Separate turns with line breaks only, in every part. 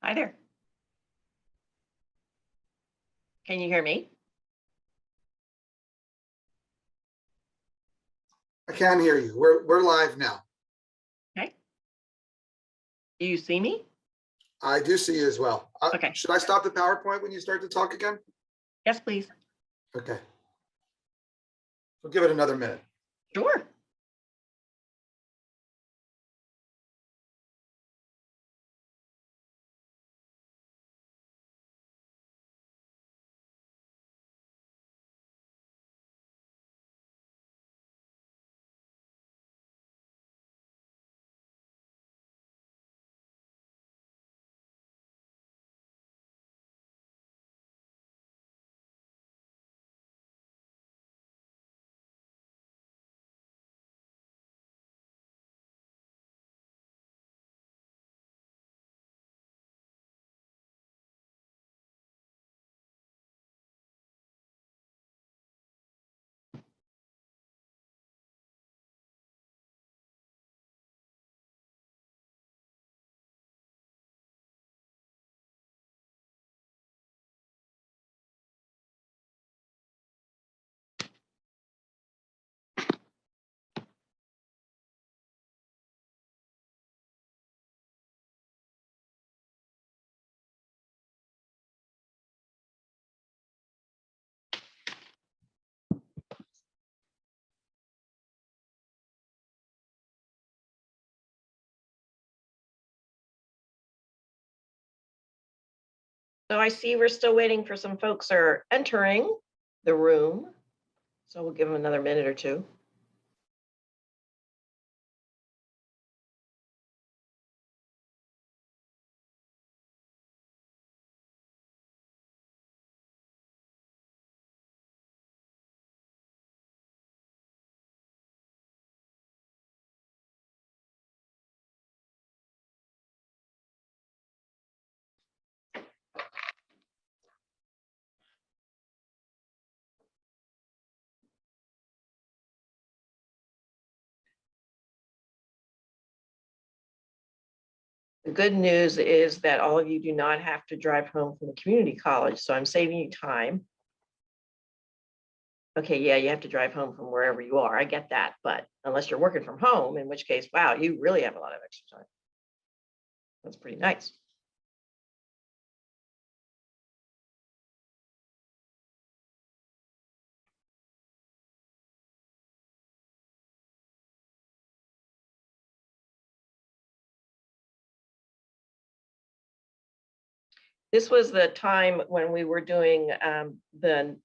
Hi there. Can you hear me?
I can hear you. We're live now.
Okay. Do you see me?
I do see you as well.
Okay.
Should I stop the PowerPoint when you start to talk again?
Yes, please.
Okay. We'll give it another minute.
Sure. So I see we're still waiting for some folks are entering the room. So we'll give them another minute or two. The good news is that all of you do not have to drive home from the community college, so I'm saving you time. Okay, yeah, you have to drive home from wherever you are. I get that, but unless you're working from home, in which case, wow, you really have a lot of extra time. That's pretty nice. This was the time when we were doing the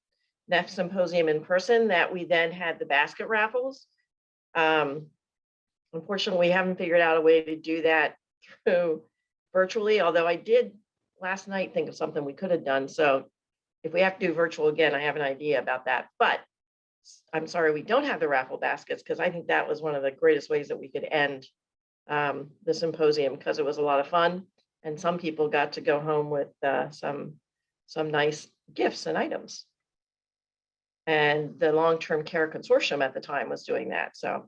Neff Symposium in person that we then had the basket raffles. Unfortunately, we haven't figured out a way to do that through virtually, although I did last night think of something we could have done. So if we have to do virtual again, I have an idea about that. But I'm sorry we don't have the raffle baskets, because I think that was one of the greatest ways that we could end the symposium, because it was a lot of fun. And some people got to go home with some nice gifts and items. And the long-term care consortium at the time was doing that. So,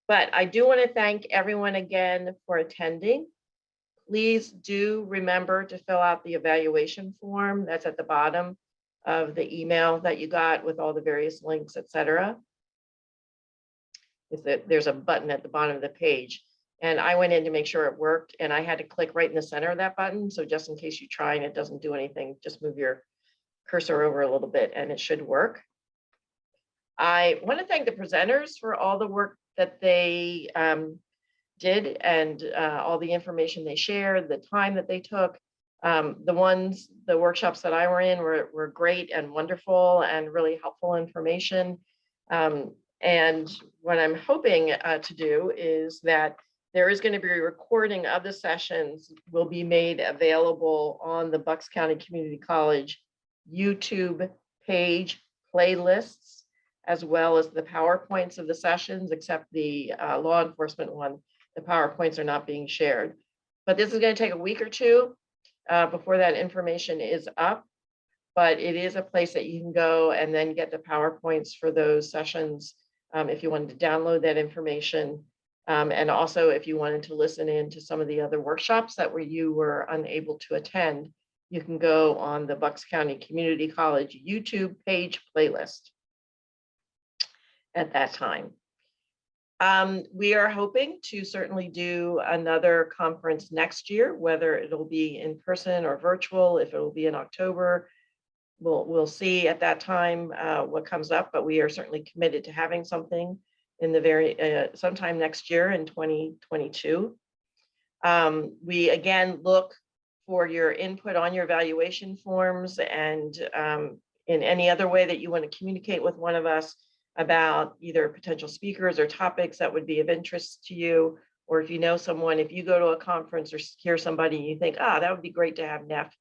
but I do want to thank everyone again for attending. Please do remember to fill out the evaluation form that's at the bottom of the email that you got with all the various links, etc. There's a button at the bottom of the page. And I went in to make sure it worked, and I had to click right in the center of that button. So just in case you try and it doesn't do anything, just move your cursor over a little bit and it should work. I want to thank the presenters for all the work that they did, and all the information they shared, the time that they took. The workshops that I were in were great and wonderful and really helpful information. And what I'm hoping to do is that there is going to be a recording of the sessions will be made available on the Bucks County Community College YouTube page playlists, as well as the PowerPoints of the sessions, except the law enforcement one. The PowerPoints are not being shared. But this is going to take a week or two before that information is up. But it is a place that you can go and then get the PowerPoints for those sessions if you wanted to download that information. And also, if you wanted to listen in to some of the other workshops that you were unable to attend, you can go on the Bucks County Community College YouTube page playlist at that time. We are hoping to certainly do another conference next year, whether it'll be in person or virtual. If it will be in October, we'll see at that time what comes up, but we are certainly committed to having something in the sometime next year in 2022. We again look for your input on your evaluation forms, and in any other way that you want to communicate with one of us about either potential speakers or topics that would be of interest to you, or if you know someone, if you go to a conference or hear somebody and you think, that would be great to have Neff,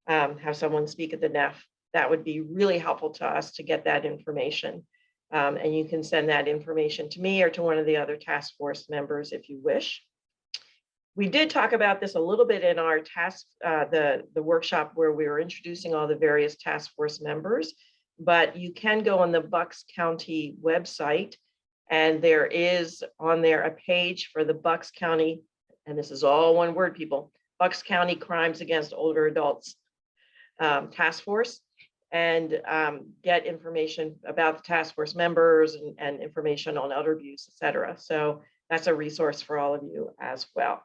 have someone speak at the Neff, that would be really helpful to us to get that information. And you can send that information to me or to one of the other task force members if you wish. We did talk about this a little bit in our the workshop where we were introducing all the various task force members, but you can go on the Bucks County website, and there is on there a page for the Bucks County, and this is all one word, people, Bucks County Crimes Against Older Adults Task Force, and get information about the task force members and information on elder abuse, et cetera. So that's a resource for all of you as well.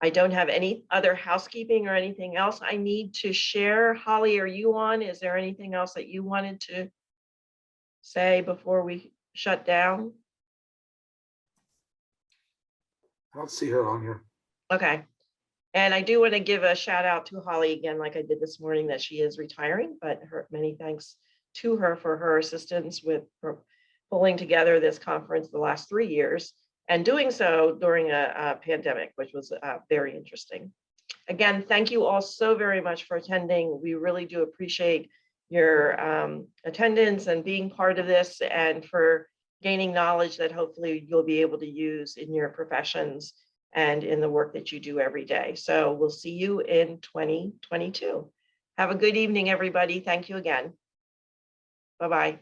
I don't have any other housekeeping or anything else I need to share. Holly, are you on? Is there anything else that you wanted to say before we shut down?
I don't see her on here.
Okay. And I do want to give a shout out to Holly again, like I did this morning, that she is retiring, but many thanks to her for her assistance with pulling together this conference the last 3 years, and doing so during a pandemic, which was very interesting. Again, thank you all so very much for attending. We really do appreciate your attendance and being part of this, and for gaining knowledge that hopefully you'll be able to use in your professions and in the work that you do every day. So we'll see you in 2022. Have a good evening, everybody. Thank you again. Bye-bye.